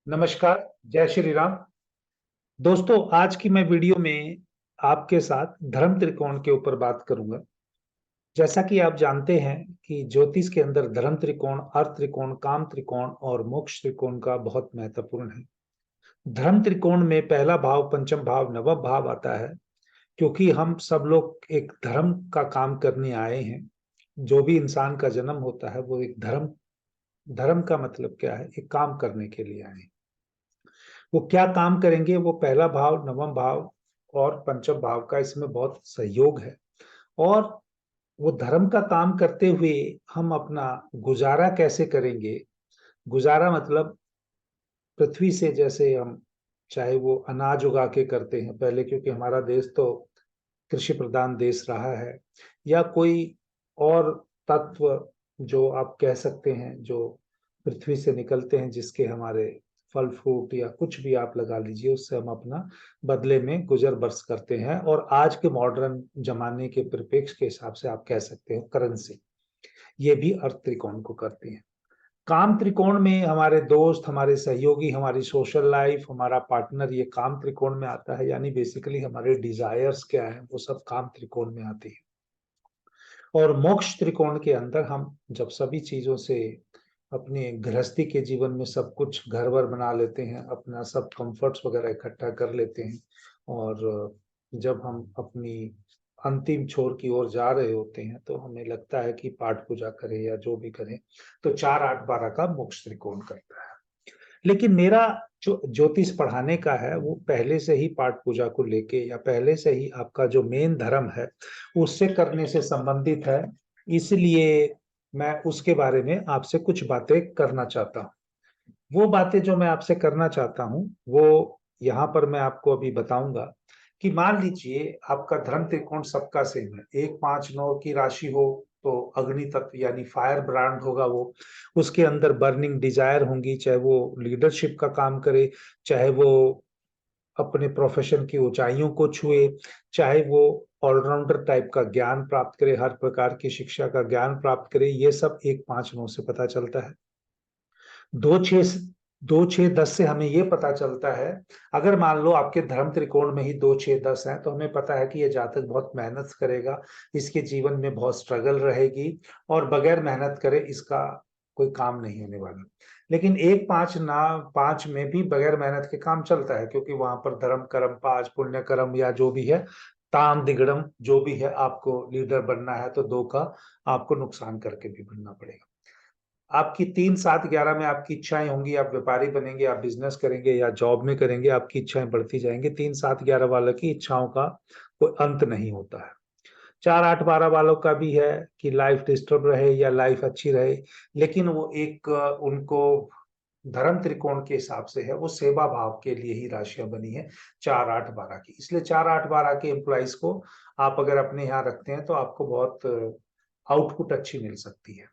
नमस्कार, जय श्री राम। दोस्तों, आज की मैं वीडियो में आपके साथ धर्म त्रिकोण के ऊपर बात करूंगा। जैसा कि आप जानते हैं कि ज्योतिष के अंदर धर्म त्रिकोण, अर्थ त्रिकोण, काम त्रिकोण और मोक्ष त्रिकोण का बहुत महत्वपूर्ण है। धर्म त्रिकोण में पहला भाव, पंचम भाव, नवम भाव आता है, क्योंकि हम सब लोग एक धर्म का काम करने आए हैं। जो भी इंसान का जन्म होता है वो एक धर्म धर्म का मतलब क्या है? एक काम करने के लिए आए हैं। वो क्या काम करेंगे? वो पहला भाव, नवम भाव और पंचम भाव का इसमें बहुत सहयोग है। और वो धर्म का काम करते हुए हम अपना गुजारा कैसे करेंगे? गुजारा मतलब पृथ्वी से जैसे हम, चाहे वो अनाज उगा के करते हैं पहले, क्योंकि हमारा देश तो कृषि प्रधान देश रहा है, या कोई और तत्व जो आप कह सकते हैं, जो पृथ्वी से निकलते हैं, जिसके हमारे फल फ्रूट या कुछ भी आप लगा लीजिए, उससे हम अपना बदले में गुजर बसर करते हैं। और आज के मॉडर्न जमाने के परिप्रेक्ष्य के हिसाब से आप कह सकते हो करेंसी, ये भी अर्थ त्रिकोण को करती है। काम त्रिकोण में हमारे दोस्त, हमारे सहयोगी, हमारी सोशल लाइफ, हमारा पार्टनर, ये काम त्रिकोण में आता है। यानी बेसिकली हमारे डिजायर्स क्या है, वो सब काम त्रिकोण में आती है। और मोक्ष त्रिकोण के अंदर हम जब सभी चीजों से अपने गृहस्थी के जीवन में सब कुछ घर वर बना लेते हैं, अपना सब कंफर्ट्स वगैरह इकट्ठा कर लेते हैं, और जब हम अपनी अंतिम छोर की ओर जा रहे होते हैं तो हमें लगता है कि पाठ पूजा करें या जो भी करें, तो 4 8 12 का मोक्ष त्रिकोण करता है। लेकिन मेरा जो ज्योतिष पढ़ाने का है वो पहले से ही पाठ पूजा को लेके, या पहले से ही आपका जो मेन धर्म है उससे करने से संबंधित है। इसलिए मैं उसके बारे में आपसे कुछ बातें करना चाहता हूँ। वो बातें जो मैं आपसे करना चाहता हूँ वो यहाँ पर मैं आपको अभी बताऊंगा। कि मान लीजिए आपका धर्म त्रिकोण सबका सेम है, 1 5 9 की राशि हो, तो अग्नि तत्व यानी फायर ब्रांड होगा वो। उसके अंदर बर्निंग डिजायर होंगी, चाहे वो लीडरशिप का काम करे, चाहे वो अपने प्रोफेशन की ऊंचाइयों को छुए, चाहे वो ऑलराउंडर टाइप का ज्ञान प्राप्त करे, हर प्रकार की शिक्षा का ज्ञान प्राप्त करे। ये सब 1 5 9 से पता चलता है। 2 6 2 6 10 से हमें ये पता चलता है। अगर मान लो आपके धर्म त्रिकोण में ही 2 6 10 है, तो हमें पता है कि ये जातक बहुत मेहनत करेगा, इसके जीवन में बहुत स्ट्रगल रहेगी, और बगैर मेहनत करे इसका कोई काम नहीं होने वाला। लेकिन 1 5 में भी बगैर मेहनत के काम चलता है, क्योंकि वहां पर धर्म कर्म, 5 पुण्य कर्म या जो भी है, ताम दिगड़म जो भी है, आपको लीडर बनना है तो 2 का आपको नुकसान करके भी बनना पड़ेगा। आपकी 3 7 11 में आपकी इच्छाएं होंगी, आप व्यापारी बनेंगे, आप बिजनेस करेंगे या जॉब में करेंगे, आपकी इच्छाएं बढ़ती जाएंगी। 3 7 11 वालों की इच्छाओं का कोई अंत नहीं होता है। 4 8 12 वालों का भी है कि लाइफ डिस्टर्ब रहे या लाइफ अच्छी रहे, लेकिन वो एक उनको धर्म त्रिकोण के हिसाब से है, वो सेवा भाव के लिए ही राशियां बनी है 4 8 12 की। इसलिए 4 8 12 के एम्प्लॉइज को आप अगर अपने यहाँ रखते हैं तो आपको बहुत आउटपुट अच्छी मिल सकती है।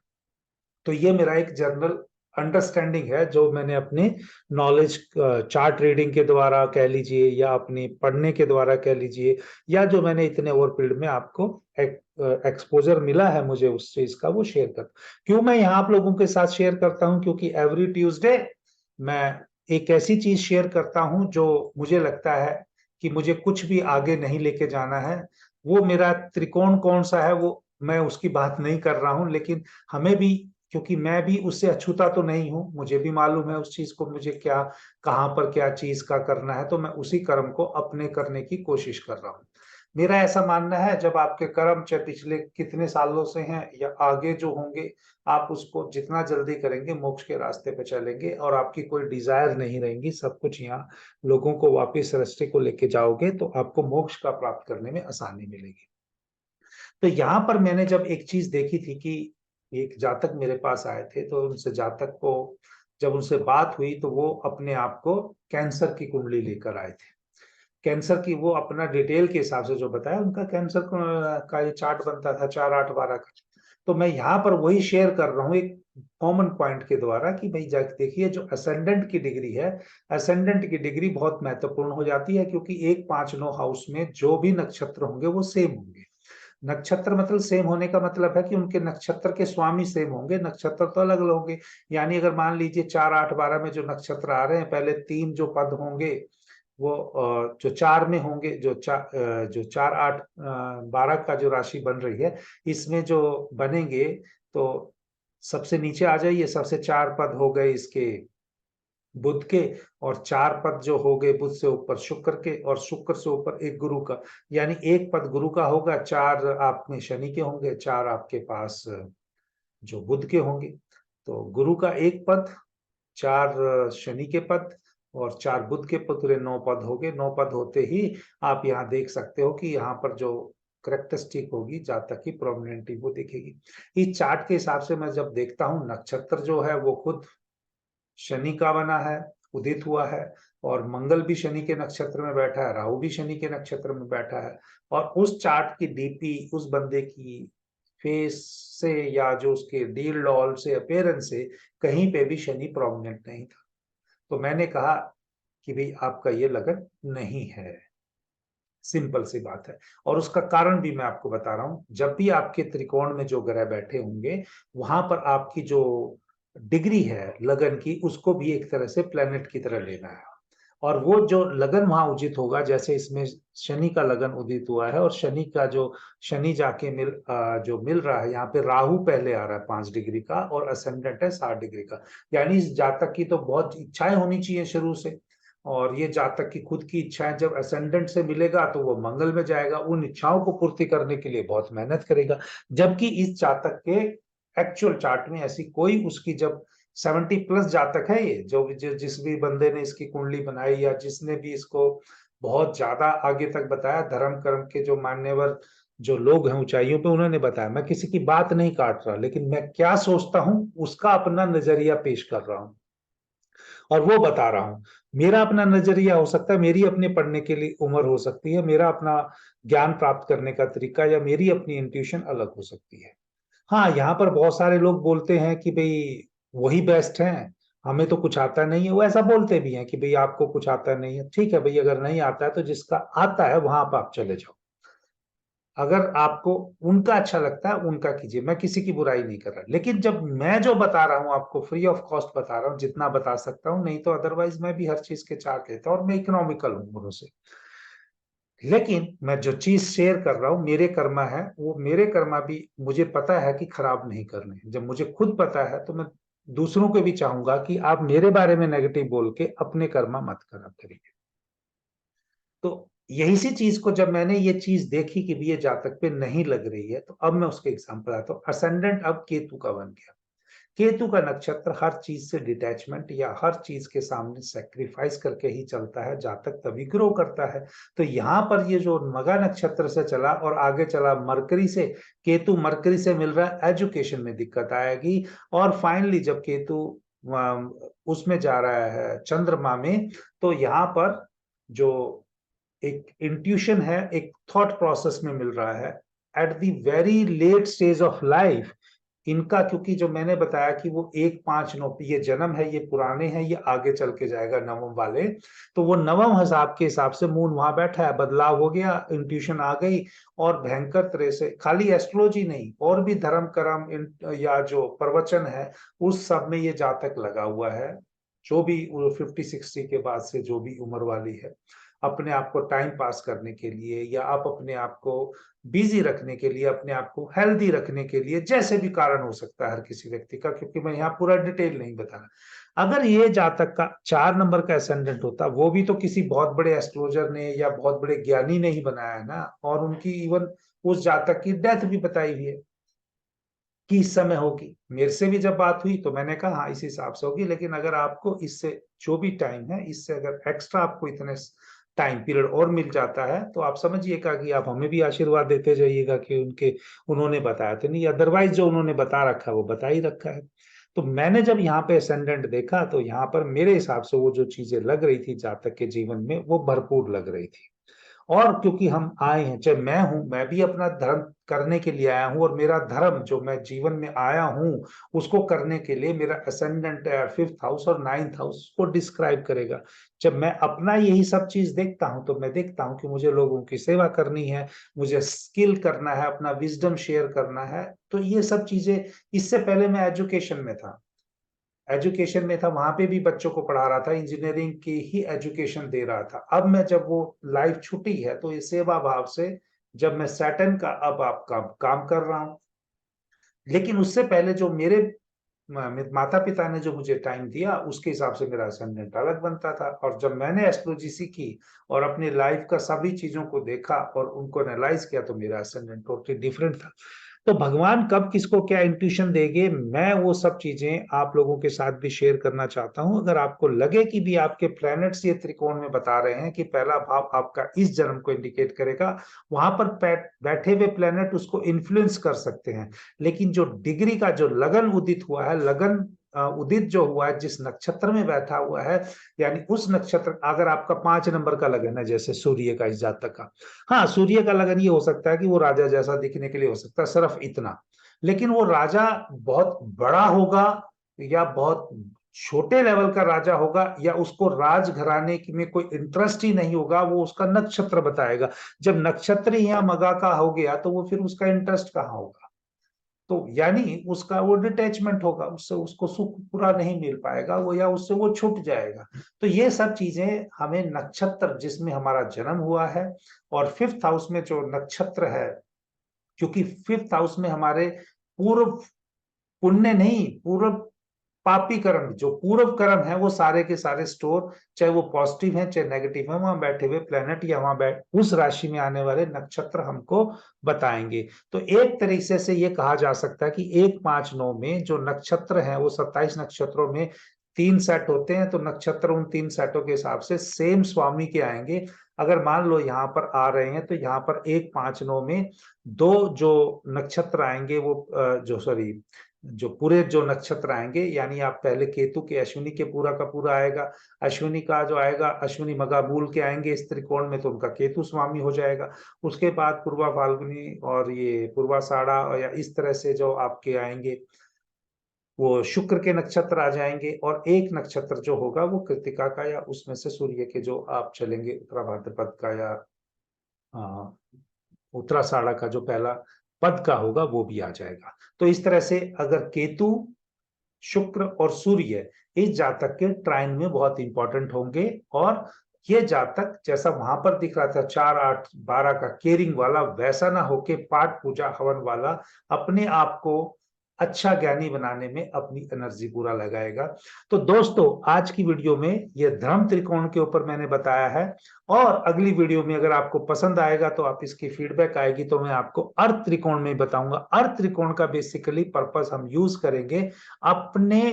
तो ये मेरा एक जनरल अंडरस्टैंडिंग है, जो मैंने अपने नॉलेज, चार्ट रीडिंग के द्वारा कह लीजिए, या अपने पढ़ने के द्वारा कह लीजिए, या जो मैंने इतने ओवर पीरियड में आपको एक्सपोजर मिला है मुझे उस चीज का, वो शेयर कर। क्यों मैं यहाँ आप लोगों के साथ शेयर करता हूँ? क्योंकि एवरी ट्यूसडे मैं एक ऐसी चीज शेयर करता हूँ जो मुझे लगता है कि मुझे कुछ भी आगे नहीं लेके जाना है। वो मेरा त्रिकोण कौन सा है वो मैं उसकी बात नहीं कर रहा हूँ, लेकिन हमें भी, क्योंकि मैं भी उससे अछूता तो नहीं हूं, मुझे भी मालूम है उस चीज को, मुझे क्या, कहाँ पर क्या चीज का करना है, तो मैं उसी कर्म को अपने करने की कोशिश कर रहा हूँ। मेरा ऐसा मानना है, जब आपके कर्म चाहे पिछले कितने सालों से हैं या आगे जो होंगे, आप उसको जितना जल्दी करेंगे मोक्ष के रास्ते पे चलेंगे, और आपकी कोई डिजायर नहीं रहेंगी। सब कुछ यहाँ लोगों को वापिस रास्ते को लेके जाओगे तो आपको मोक्ष का प्राप्त करने में आसानी मिलेगी। तो यहाँ पर मैंने जब एक चीज देखी थी कि एक जातक मेरे पास आए थे, तो उनसे जातक को जब उनसे बात हुई तो वो अपने आप को कैंसर की कुंडली लेकर आए थे। कैंसर की वो अपना डिटेल के हिसाब से जो बताया, उनका कैंसर का ये चार्ट बनता था 4 8 12 का। तो मैं यहाँ पर वही शेयर कर रहा हूँ एक कॉमन पॉइंट के द्वारा, कि भाई जाके देखिए जो असेंडेंट की डिग्री है, असेंडेंट की डिग्री बहुत महत्वपूर्ण हो जाती है, क्योंकि 1 5 9 हाउस में जो भी नक्षत्र होंगे वो सेम होंगे। नक्षत्र मतलब सेम होने का मतलब है कि उनके नक्षत्र के स्वामी सेम होंगे, नक्षत्र तो अलग अलग होंगे। यानी अगर मान लीजिए 4, 8, 12 में जो नक्षत्र आ रहे हैं, पहले 3 जो पद होंगे वो जो 4 में होंगे, जो 4, 8, 12 का जो राशि बन रही है, इसमें जो बनेंगे तो सबसे नीचे आ जाइए, सबसे 4 पद हो गए इसके बुध के, और 4 पद जो हो गए बुध से ऊपर शुक्र के, और शुक्र से ऊपर एक गुरु का। यानी एक पद गुरु का होगा, 4 आप में शनि के होंगे, 4 आपके पास जो बुध के होंगे। तो गुरु का एक पद, 4 शनि के पद और 4 बुध के पूरे 9 पद हो गए। 9 पद होते ही आप यहाँ देख सकते हो कि यहाँ पर जो करेक्टरिस्टिक होगी जातक की प्रोमिनेंटली वो दिखेगी। इस चार्ट के हिसाब से मैं जब देखता हूँ, नक्षत्र जो है वो खुद शनि का बना है, उदित हुआ है, और मंगल भी शनि के नक्षत्र में बैठा है, राहु भी शनि के नक्षत्र में बैठा है, और उस चार्ट की डीपी, उस बंदे की फेस से या जो उसके डील डॉल से, अपीयरेंस से कहीं पे भी शनि प्रोमिनेंट नहीं था। तो मैंने कहा कि भाई आपका ये लगन नहीं है, सिंपल सी बात है। और उसका कारण भी मैं आपको बता रहा हूं, जब भी आपके त्रिकोण में जो ग्रह बैठे होंगे, वहां पर आपकी जो डिग्री है लगन की, उसको भी एक तरह से प्लेनेट की तरह लेना है। और वो जो लगन वहां उचित होगा, जैसे इसमें शनि का लगन उदित हुआ है, और शनि का जो शनि जाके जो मिल रहा है, यहाँ पे राहु पहले आ रहा है 5 डिग्री का, और असेंडेंट है 7 डिग्री का। यानी इस जातक की तो बहुत इच्छाएं होनी चाहिए शुरू से, और ये जातक की खुद की इच्छाएं जब असेंडेंट से मिलेगा तो वो मंगल में जाएगा, उन इच्छाओं को पूर्ति करने के लिए बहुत मेहनत करेगा। जबकि इस जातक के एक्चुअल चार्ट में ऐसी कोई उसकी, जब 70 प्लस जातक है ये, जिस भी बंदे ने इसकी कुंडली बनाई या जिसने भी इसको बहुत ज्यादा आगे तक बताया, धर्म कर्म के जो मान्यवर जो लोग हैं ऊंचाइयों पे, उन्होंने बताया। मैं किसी की बात नहीं काट रहा, लेकिन मैं क्या सोचता हूं उसका अपना नजरिया पेश कर रहा हूं और वो बता रहा हूं। मेरा अपना नजरिया हो सकता है, मेरी अपने पढ़ने के लिए उम्र हो सकती है, मेरा अपना ज्ञान प्राप्त करने का तरीका या मेरी अपनी इंट्यूशन अलग हो सकती है। हाँ, यहाँ पर बहुत सारे लोग बोलते हैं कि भाई वही बेस्ट है, हमें तो कुछ आता नहीं है। वो ऐसा बोलते भी हैं कि भाई आपको कुछ आता नहीं है। ठीक है भाई, अगर नहीं आता है तो जिसका आता है वहां पर आप चले जाओ। अगर आपको उनका अच्छा लगता है उनका कीजिए, मैं किसी की बुराई नहीं कर रहा। लेकिन जब मैं जो बता रहा हूँ आपको फ्री ऑफ कॉस्ट बता रहा हूँ, जितना बता सकता हूँ, नहीं तो अदरवाइज मैं भी हर चीज के चार्ट लेता हूँ और मैं इकोनॉमिकल हूँ गुरु से। लेकिन मैं जो चीज शेयर कर रहा हूँ, मेरे कर्मा है, वो मेरे कर्मा भी मुझे पता है कि खराब नहीं करने। जब मुझे खुद पता है तो मैं दूसरों को भी चाहूंगा कि आप मेरे बारे में नेगेटिव बोल के अपने कर्मा मत खराब करिए। तो यही सी चीज को जब मैंने ये चीज देखी कि ये जातक पे नहीं लग रही है, तो अब मैं उसके एग्जाम्पल आता हूँ। असेंडेंट अब केतु का बन गया। केतु का नक्षत्र हर चीज से डिटैचमेंट या हर चीज के सामने सेक्रीफाइस करके ही चलता है, जातक तभी ग्रो करता है। तो यहाँ पर ये जो मगा नक्षत्र से चला और आगे चला मरकरी से, केतु मरकरी से मिल रहा है, एजुकेशन में दिक्कत आएगी। और फाइनली जब केतु उसमें जा रहा है चंद्रमा में, तो यहाँ पर जो एक इंट्यूशन है, एक थॉट प्रोसेस में मिल रहा है at the very late stage of life इनका। क्योंकि जो मैंने बताया कि वो 1, 5, 9 ये जन्म है, ये पुराने हैं, ये आगे चल के जाएगा नवम वाले। तो वो नवम हिसाब से मून वहां बैठा है, बदलाव हो गया, इंट्यूशन आ गई, और भयंकर तरह से खाली एस्ट्रोलॉजी नहीं, और भी धर्म कर्म या जो प्रवचन है उस सब में ये जातक लगा हुआ है। जो भी 50, 60 के बाद से जो भी उम्र वाली है, अपने आप को टाइम पास करने के लिए या आप अपने आप को बिजी रखने के लिए, अपने आप को हेल्दी रखने के लिए, जैसे भी कारण हो सकता है हर किसी व्यक्ति का, क्योंकि मैं यहाँ पूरा डिटेल नहीं बता रहा। अगर ये जातक का 4 नंबर का एसेंडेंट होता, वो भी तो किसी बहुत बड़े एस्ट्रोलॉजर ने या बहुत बड़े ज्ञानी ने ही बनाया है ना, और उनकी इवन उस जातक की डेथ भी बताई हुई है कि इस समय होगी। मेरे से भी जब बात हुई तो मैंने कहा हाँ इस हिसाब से होगी, लेकिन अगर आपको इससे जो भी टाइम है, इससे अगर एक्स्ट्रा आपको इतने टाइम पीरियड और मिल जाता है, तो आप समझिएगा कि आप हमें भी आशीर्वाद देते जाइएगा कि उन्होंने बताया तो नहीं, अदरवाइज जो उन्होंने बता रखा है वो बता ही रखा है। तो मैंने जब यहाँ पे असेंडेंट देखा, तो यहाँ पर मेरे हिसाब से वो जो चीजें लग रही थी जातक के जीवन में, वो भरपूर लग रही थी। और क्योंकि हम आए हैं, चाहे मैं हूं, मैं भी अपना धर्म करने के लिए आया हूं, और मेरा धर्म जो मैं जीवन में आया हूं उसको करने के लिए मेरा असेंडेंट है 5th हाउस और 9th हाउस को डिस्क्राइब करेगा। जब मैं अपना यही सब चीज देखता हूं तो मैं देखता हूं कि मुझे लोगों की सेवा करनी है, मुझे स्किल करना है, अपना विजडम शेयर करना है। तो ये सब चीजें, इससे पहले मैं एजुकेशन में था, वहां पे भी बच्चों को पढ़ा रहा था, इंजीनियरिंग की ही एजुकेशन दे रहा था। अब मैं जब वो लाइफ छुट्टी है तो ये सेवा भाव से जब मैं सैटर्न का अब आपका काम कर रहा हूँ। लेकिन उससे पहले जो मेरे माता पिता ने जो मुझे टाइम दिया उसके हिसाब से मेरा असेंडेंट अलग बनता था। और जब मैंने एस्ट्रोलॉजी सीखी और अपनी लाइफ का सभी चीजों को देखा और उनको एनालाइज किया तो मेरा असेंडेंट टोटली डिफरेंट था। तो भगवान कब किसको क्या इंट्यूशन देंगे, मैं वो सब चीजें आप लोगों के साथ भी शेयर करना चाहता हूं। अगर आपको लगे कि भी आपके प्लैनेट्स ये त्रिकोण में बता रहे हैं कि पहला भाव आपका इस जन्म को इंडिकेट करेगा, वहां पर बैठे हुए प्लैनेट उसको इन्फ्लुएंस कर सकते हैं। लेकिन जो डिग्री का जो लगन उदित हुआ है, लगन उदित जो हुआ है जिस नक्षत्र में बैठा हुआ है, यानी उस नक्षत्र, अगर आपका 5 नंबर का लगन है जैसे सूर्य का, इस जातक का, हाँ सूर्य का लगन ये हो सकता है कि वो राजा जैसा दिखने के लिए हो सकता है, सिर्फ इतना। लेकिन वो राजा बहुत बड़ा होगा या बहुत छोटे लेवल का राजा होगा, या उसको राजघराने में कोई इंटरेस्ट ही नहीं होगा, वो उसका नक्षत्र बताएगा। जब नक्षत्र ही यहाँ मगा का हो गया तो वो फिर उसका इंटरेस्ट कहाँ होगा? तो यानी उसका वो डिटैचमेंट होगा, उससे उसको सुख पूरा नहीं मिल पाएगा वो, या उससे वो छूट जाएगा। तो ये सब चीजें हमें नक्षत्र जिसमें हमारा जन्म हुआ है, और 5th हाउस में जो नक्षत्र है, क्योंकि 5th हाउस में हमारे पूर्व पुण्य नहीं, पूर्व पापी कर्म, जो पूर्व कर्म है वो सारे के सारे स्टोर, चाहे वो पॉजिटिव है चाहे नेगेटिव है, वहां बैठे हुए प्लेनेट या वहां उस राशि में आने वाले नक्षत्र हमको बताएंगे। तो एक तरीके से ये कहा जा सकता है कि 1, 5, 9 में जो नक्षत्र है वो 27 नक्षत्रों में 3 सेट होते हैं। तो नक्षत्र उन 3 सेटों के हिसाब से सेम स्वामी के आएंगे। अगर मान लो यहाँ पर आ रहे हैं तो यहाँ पर 1, 5, 9 में दो जो नक्षत्र आएंगे वो जो सॉरी जो पूरे जो नक्षत्र आएंगे, यानी आप पहले केतु के, अश्विनी के पूरा का पूरा आएगा, अश्विनी का जो आएगा, अश्विनी मगा मूल के आएंगे इस त्रिकोण में तो उनका केतु स्वामी हो जाएगा। उसके बाद पूर्वा फाल्गुनी और ये पूर्वाषाढ़ा या इस तरह से जो आपके आएंगे वो शुक्र के नक्षत्र आ जाएंगे। और एक नक्षत्र जो होगा वो कृतिका का, या उसमें से सूर्य के जो आप चलेंगे उत्तरा भाद्रपद का या उत्तराषाढ़ा का जो पहला पद का होगा वो भी आ जाएगा। तो इस तरह से अगर केतु, शुक्र और सूर्य इस जातक के ट्राइन में बहुत इंपॉर्टेंट होंगे, और ये जातक जैसा वहां पर दिख रहा था 4, 8, 12 का केयरिंग वाला, वैसा ना होके पाठ पूजा हवन वाला अपने आप को अच्छा ज्ञानी बनाने में अपनी एनर्जी पूरा लगाएगा। तो दोस्तों आज की वीडियो में ये धर्म त्रिकोण के ऊपर मैंने बताया है, और अगली वीडियो में अगर आपको पसंद आएगा तो आप इसकी फीडबैक आएगी तो मैं आपको अर्थ त्रिकोण में बताऊंगा। अर्थ त्रिकोण का बेसिकली पर्पस हम यूज करेंगे अपने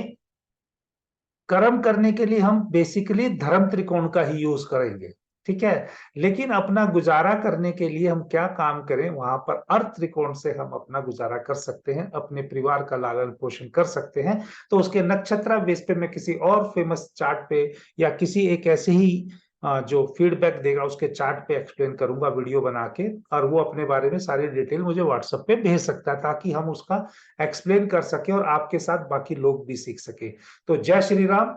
कर्म करने के लिए, हम बेसिकली धर्म त्रिकोण का ही यूज करेंगे, ठीक है। लेकिन अपना गुजारा करने के लिए हम क्या काम करें, वहां पर अर्थ त्रिकोण से हम अपना गुजारा कर सकते हैं, अपने परिवार का लालन पोषण कर सकते हैं। तो उसके नक्षत्र बेस पे मैं किसी और फेमस चार्ट पे या किसी एक ऐसे ही जो फीडबैक देगा उसके चार्ट पे एक्सप्लेन करूंगा वीडियो बना के, और वो अपने बारे में सारी डिटेल मुझे व्हाट्सएप पे भेज सकता है ताकि हम उसका एक्सप्लेन कर सके और आपके साथ बाकी लोग भी सीख सके। तो जय श्री राम।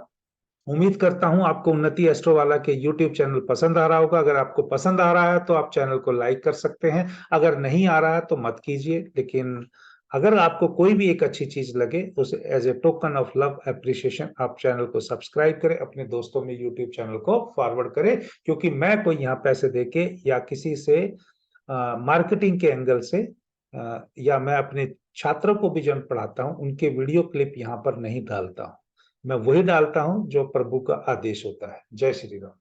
उम्मीद करता हूं आपको उन्नति एस्ट्रो वाला के यूट्यूब चैनल पसंद आ रहा होगा। अगर आपको पसंद आ रहा है तो आप चैनल को लाइक कर सकते हैं, अगर नहीं आ रहा है तो मत कीजिए। लेकिन अगर आपको कोई भी एक अच्छी चीज लगे, उसे as a token of love appreciation आप चैनल को सब्सक्राइब करें, अपने दोस्तों में यूट्यूब चैनल को फॉरवर्ड करें। क्योंकि मैं कोई यहाँ पैसे देके या किसी से मार्केटिंग के एंगल से या मैं अपने छात्रों को भी जन पढ़ाता हूँ उनके वीडियो क्लिप यहाँ पर नहीं डालता हूँ। मैं वही डालता हूं जो प्रभु का आदेश होता है। जय श्री राम।